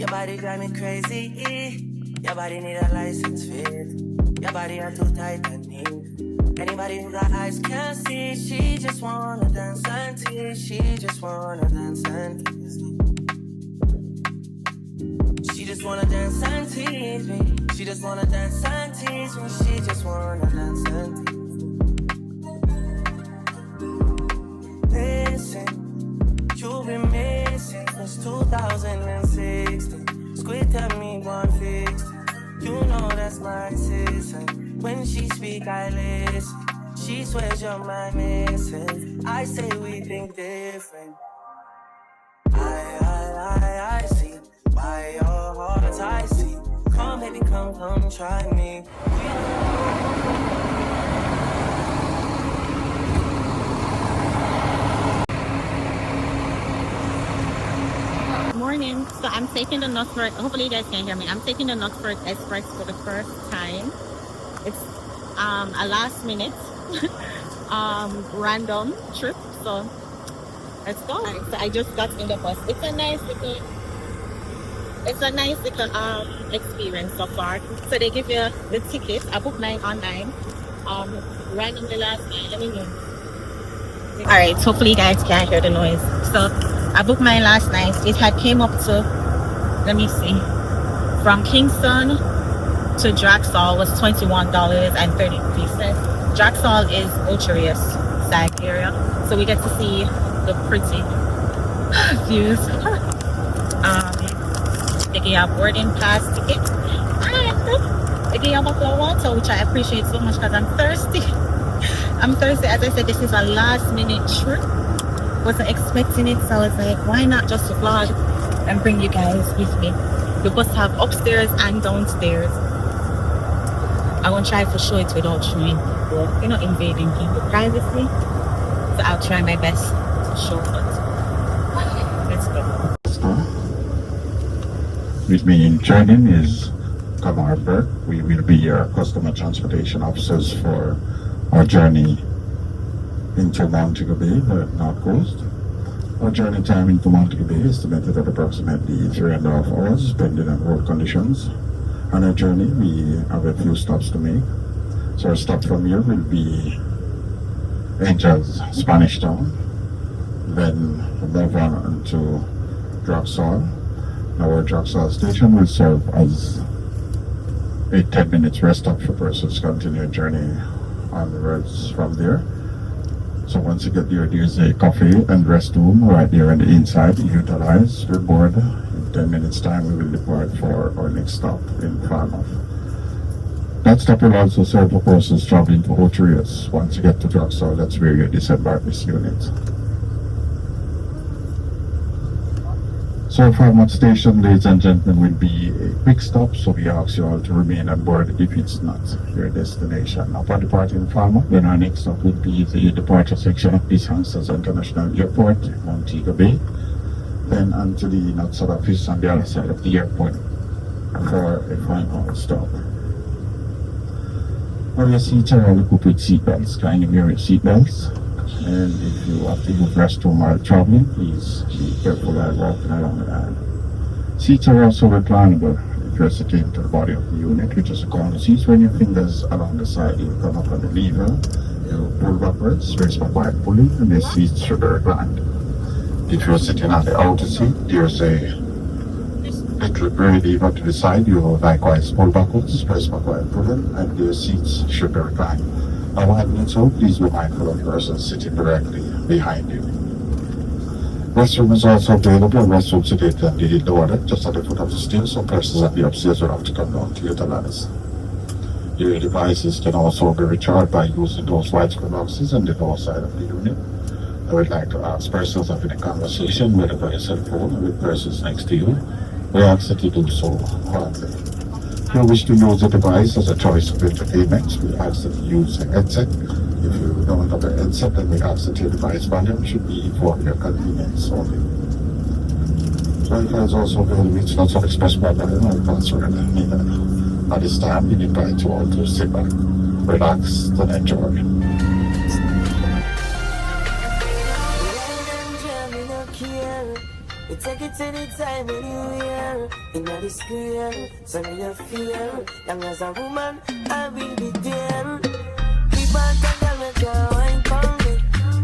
Your body drive me crazy. Your body need a license fit. Your body are too tight and neat. Anybody who got eyes can't see. She just wanna dance and tease. She just wanna dance and tease me. She just wanna dance and tease me. She just wanna dance and tease me. She just wanna dance and tease me. Listen, you've been missing since 2016. Squid tell me 150. You know that's my sister. When she speak, I listen. She swears you're my missus. I say we think different. I see. By your heart, I see. Come, baby, come, try me. Morning. So I'm taking the Knutsford. Hopefully you guys can hear me. I'm taking the Knutsford Express for the first time. It's a last minute random trip. So let's go. Right, so I just got in the bus. It's a nice little experience so far. So they give you the ticket. I booked mine online. Randomly last night. Let me know. Alright, hopefully you guys can't hear the noise. So I booked mine last night. It had came up to, let me see, from Kingston to Draxall was $21.33. Draxall is Ocho Rios side area. So we get to see the pretty views. They give you a boarding pass ticket. And they give you a bottle of water, which I appreciate so much because I'm thirsty. I'm thirsty. As I said, this is a last minute trip. Wasn't expecting it, so I was like, why not just vlog and bring you guys with me? The bus have upstairs and downstairs. I won't try to show it without showing people, you know, invading people privacy. So I'll try my best to show it. Let's go. With me in training is Cashapp. We will be your customer transportation officers for our journey into Montego Bay, the North Coast. Our journey time into Montego Bay is estimated at approximately 3.5 hours, depending on road conditions. On our journey, we have a few stops to make. So our stop from here will be Angels, Spanish Town. Then we'll move on to Draxall. Our Draxall station will serve as a 10 minutes rest stop for persons continuing journey onwards from there. So once you get there, there's a coffee and restroom right there on the inside. Utilize your board. In 10 minutes time, we will depart for our next stop in Falmouth. That stop will also serve for persons traveling to Ocho Rios. Once you get to Draxall, that's where you disembark this unit. So Falmouth Station, ladies and gentlemen, will be a quick stop, so we ask you all to remain on board if it's not your destination. Upon departing Falmouth, then our next stop will be the departure section of Peace Hansels International Airport, Montego Bay. Then onto the Knutsford office on the other side of the airport for a final stop. All your seats are all equipped with seatbelts. Kindly wear your seatbelts. And if you have to use restroom while traveling, please be careful while walking along the aisle. Seats are also reclinable if you're sitting to the body of the unit, which is a corner seats. When your fingers along the side, you come up on the lever, you pull backwards, raise my quiet pulley, and the seats should recline. If you're sitting on the outer seat, there's a little gray lever to the side. You likewise pull backwards, press my quiet pulley, and the seats should recline. Now, while doing so, please be mindful of the person sitting directly behind you. Restroom is also available. Restroom situated on the lower just at the foot of the stairs, so persons at the upstairs will have to come down to utilize. Your devices can also be recharged by using those white screen boxes on the lower side of the unit. I would like to ask persons having a conversation, whether by a cell phone or with persons next to you, we ask that you do so quietly. If you wish to use the device as a choice of entertainment, we ask that you use a headset. If you don't have a headset, then we ask that your device volume should be for your convenience only. Wi-Fi is also available. It's not so express by volume or transfer neither. At this time, we invite you all to sit back, relax, and enjoy. Take it anytime, anywhere. In the square, so me a fear. Young as a woman, I will be there. Me want a girl me can wine for me.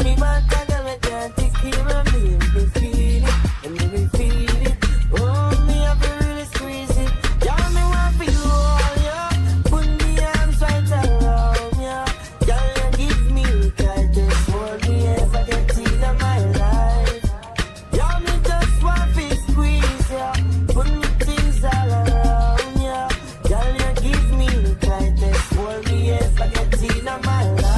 Me want a girl me can take care of me. Me feel it, and me feel it. Oh, me have to really squeeze it. Y'all me want for you all, yeah. Put me arms right around, yeah. Y'all you give me the tightest hold me ever get in my life. Y'all me just want to squeeze, yeah. Put me things all around, yeah. Y'all you give me the tightest hold me ever get in my life.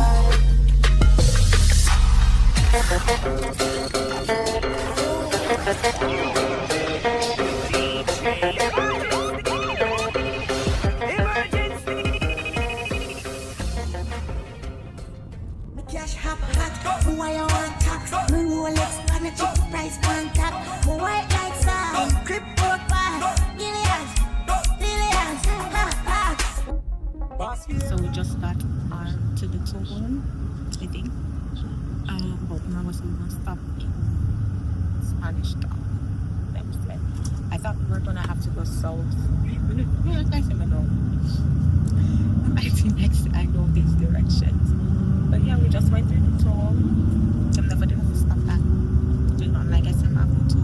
Me cash hop hot, me wire on top. Me Rolex on a cheap price on top. Me white like sand, crypto pass. Billions, ha ha. So we just got on to the toll, I think. But now was going to stop in Spanish Town. That was it. I thought we were gonna have to go south. Yeah, I know. I think next I know these directions. But yeah, we just went through the toll. I'm never gonna have to stop at. Do not like I said, I'm having to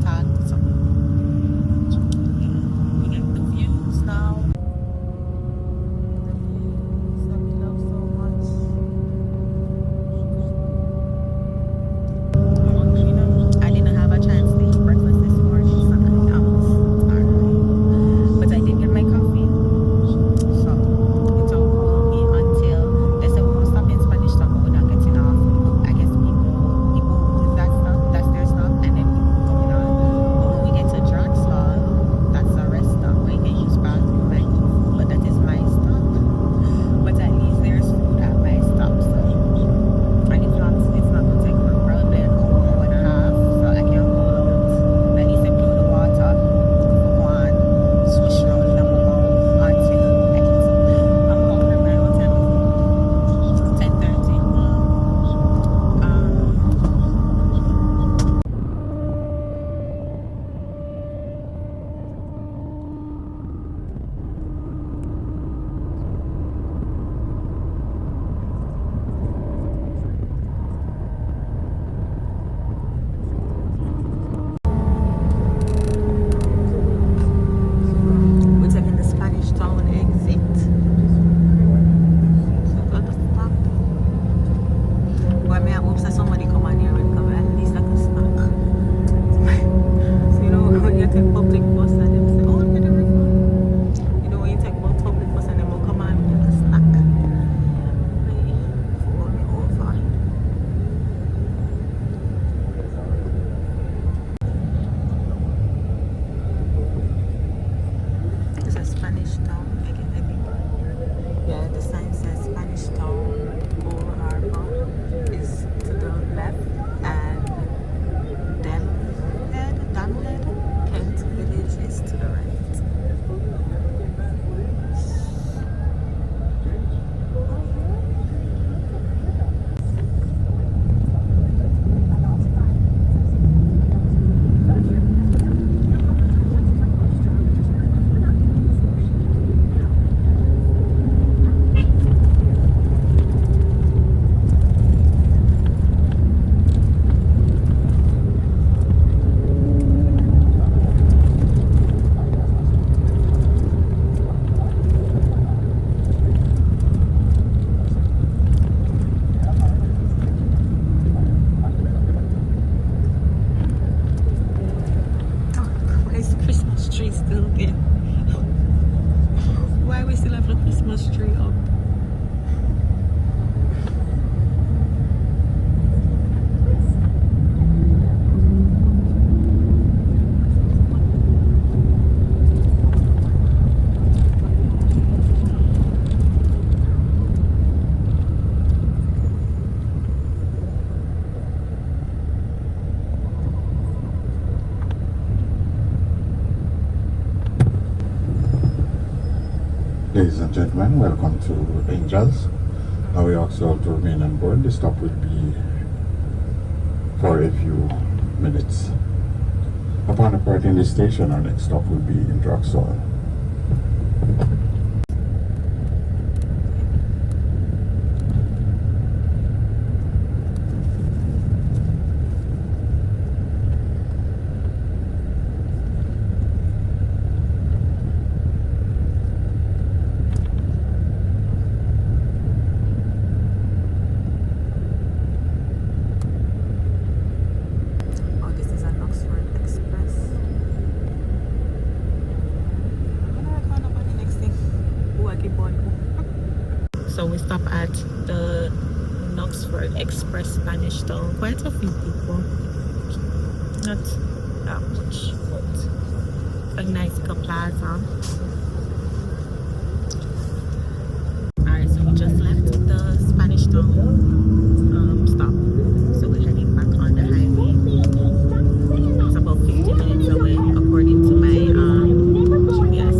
talk to someone. We get the views now. I didn't have a chance to eat breakfast this morning, so I was tired. But I did get my coffee. So it all hold me until they said we will stop in Spanish Town, but we're not getting off. I guess people with that stuff, that's their stuff, and then people coming on. But when we get to Draxhall, that's a rest stop where you can use bathroom and eat food, but that is my stop. But at least there's food at my stop, so. And it's not gonna take me probably an hour and a half, so I can hold it. At least I put the water go on, swish around and move on until I get to. I'm hungry by what time is it? 10:30. We're taking the Spanish Town exit. So got to stop. But I hope that somebody come on here and come at least like a snack. So you know when you take public bus and them say, oh, you're the river. You know when you take public bus and them will come on with a snack. Pull me over. It's a Spanish Town again, I think. Yeah, the sign says Spanish Town, Bull Harbor is to the left, and Damled, Kent Village is to the right. Why is the Christmas tree still there? Why we still have the Christmas tree up? Ladies and gentlemen, welcome to Angels. Now we ask you all to remain on board. The stop will be for a few minutes. Upon departing the station, our next stop will be in Knutsford. Oh, this is a Knutsford Express. So we stop at the Knutsford Express Spanish Town. Quite a few people. Not that much, but a nice little plaza. Alright, so we just left the Spanish Town stop. So we're heading back on the highway. It's about 50 minutes away according to my GPS.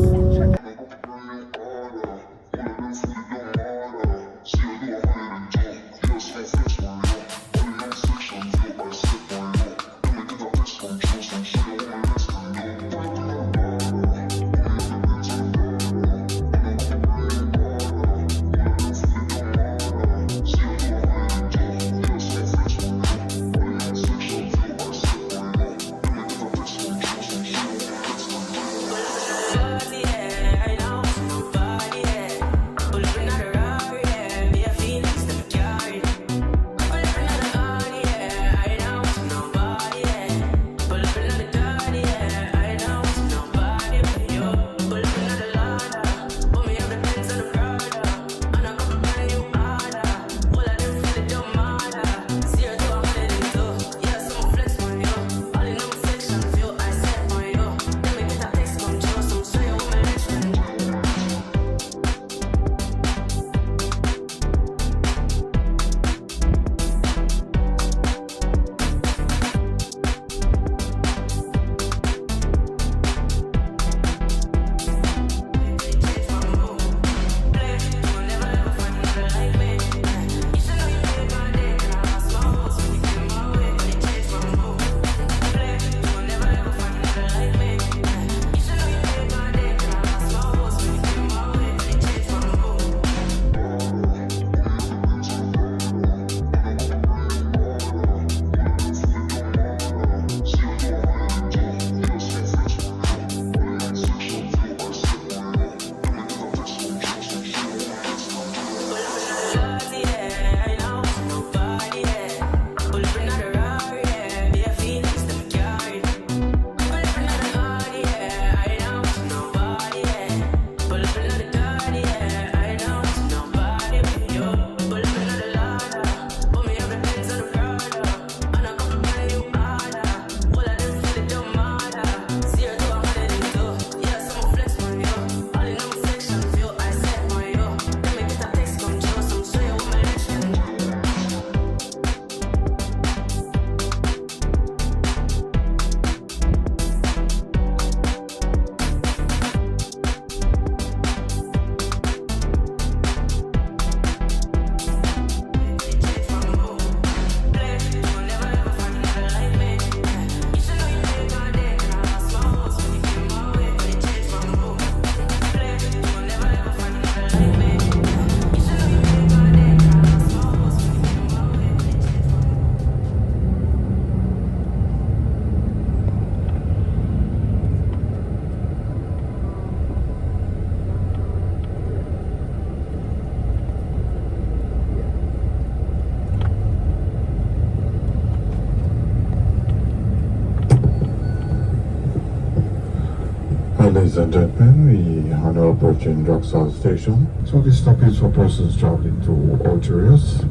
Ladies and gentlemen, we are now approaching Knutsford Station. So this stop is for persons traveling to Ocho Rios.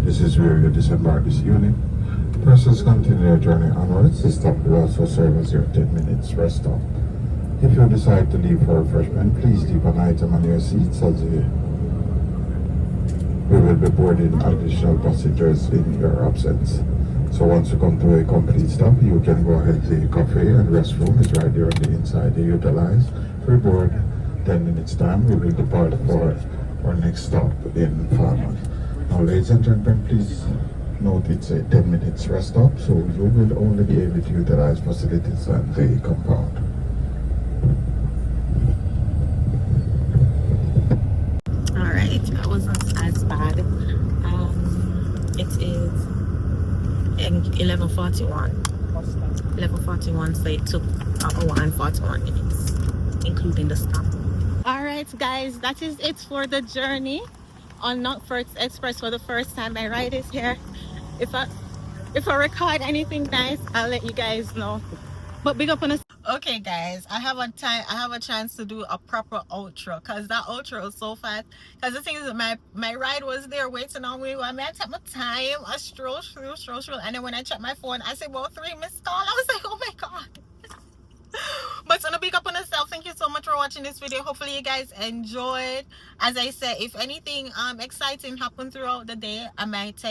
This is where you disembark this evening. Persons continue their journey onwards. This stop will also serve as your 10 minutes rest stop. If you decide to leave for refreshment, please leave an item on your seats as we will be boarding additional passengers in your absence. So once you come to a complete stop, you can go ahead to the cafe and restroom is right there on the inside. You utilize free board. 10 minutes time, we will depart for our next stop in Farmers. Now, ladies and gentlemen, please Note it's a 10 minutes rest stop, so you will only be able to utilize facilities at the compound. Alright, that wasn't as bad. It is 11:41. 11:41, so it took an hour and 41 minutes, including the stop. Alright guys, that is it for the journey on Knutsford Express for the first time. My ride is here. If I record anything nice, I'll let you guys know. But big up on us. Okay guys, I have a chance to do a proper outro, because that outro was so fast. Because the thing is that my ride was there waiting on me. I mean, I took my time, I stroll, and then when I checked my phone, I said, well, 3 missed call. I was like, oh my god. But so, big up on yourself. Thank you so much for watching this video. Hopefully you guys enjoyed. As I said, if anything exciting happened throughout the day, I might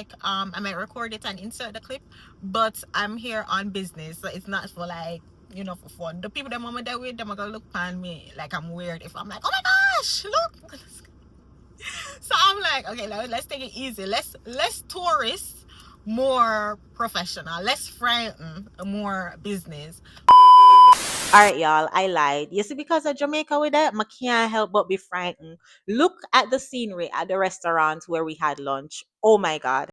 record it and insert the clip. But I'm here on business, so it's not for like, you know, for fun. The people that I'm there with, them are gonna look on me like I'm weird if I'm like, oh my gosh, look. So I'm like, okay, let's take it easy. Less tourist, more professional. Less frightened, more business. Alright, y'all, I lied. You see, because of Jamaica with that, I can't help but be frightened. Look at the scenery at the restaurant where we had lunch. Oh my god.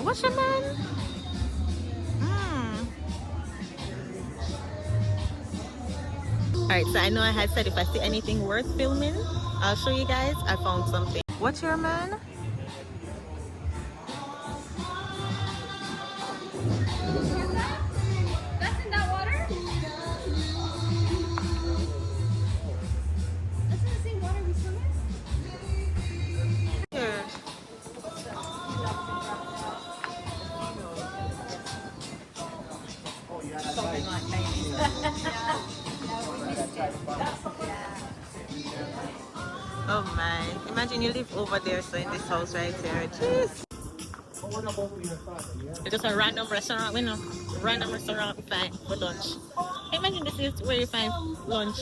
What's your man? Alright, so I know I had said if I see anything worth filming, I'll show you guys. I found something. What's your man? That's in that water? That's in the same water we swim in? Here. Oh my. Imagine you live over there, so in this house right here. Jeez. It's just a random restaurant, we know. Random restaurant we find for lunch. Imagine this is where you find lunch.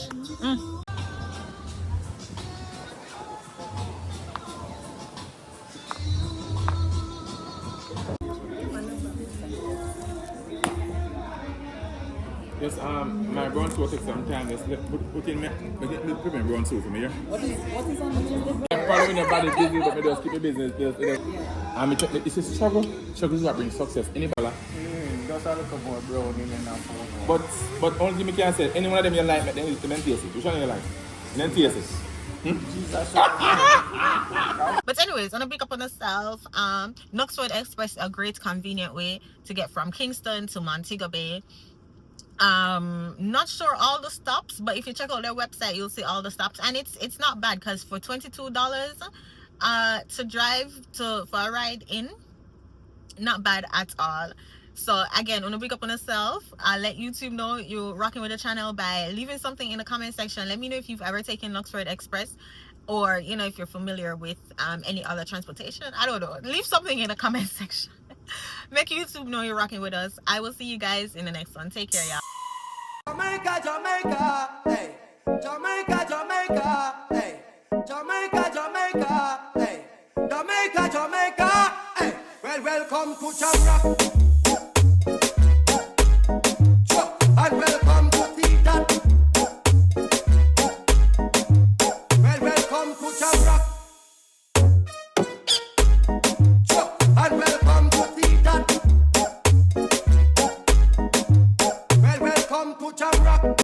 Yes, my brown suit takes some time. Just put in my brown suit for me, yeah? What is on the business? I'm following your body busy, but me just keep your business. It's a struggle. Struggle is what brings success. Any fella. Just a little more brown in and But only thing I can say, any one of them you like, then taste it. Which one you like? Then taste it. But anyways, on a big up on yourself, Knutsford Express, a great convenient way to get from Kingston to Montego Bay. Not sure all the stops, but if you check out their website, you'll see all the stops, and it's not bad, because for $22 to drive for a ride in, not bad at all. So again, wanna big up on yourself. Let YouTube know you're rocking with the channel by leaving something in the comment section. Let me know if you've ever taken Knutsford Express, or you know, if you're familiar with any other transportation. I don't know, leave something in the comment section. Make YouTube know you're rocking with us. I will see you guys in the next one. Take care, y'all. Jamaica, Jamaica, hey. Jamaica, Jamaica, hey. Jamaica, Jamaica, hey. Jamaica, Jamaica, hey. Well, welcome to Jamrock.